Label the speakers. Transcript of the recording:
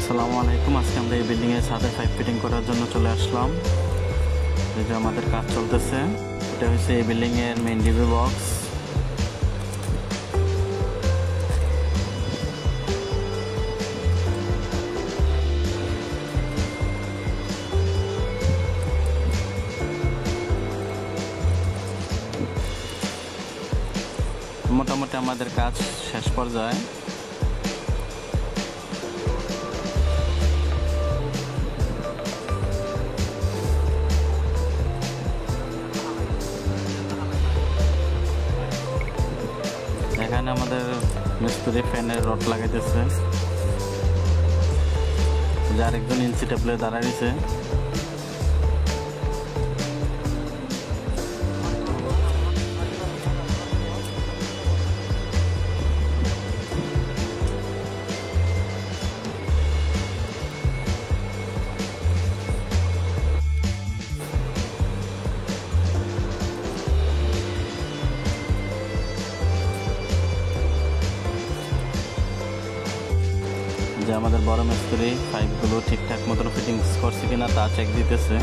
Speaker 1: আসসালামু আলাইকুম। আজকে আমরা এই বিল্ডিং এর ছাদে পাইপ ফিটিং করার জন্য চলে আসলাম। এই যে আমাদের কাজ চলতেছে। এটা হচ্ছে এই বিল্ডিং এর মেইন ডিবি বক্স। মোটামুটি আমাদের কাজ শেষ পর্যায়ে। এখানে আমাদের মিস্ত্রি ফ্যানের রড লাগাইতেছে, যার একজন ইঞ্চি টেপলে দাঁড়াইছে। যে আমাদের বড় মিস্ত্রি পাইপগুলো ঠিকঠাক মতন ফিটিংস করছে কিনা তা চেক দিতেছে।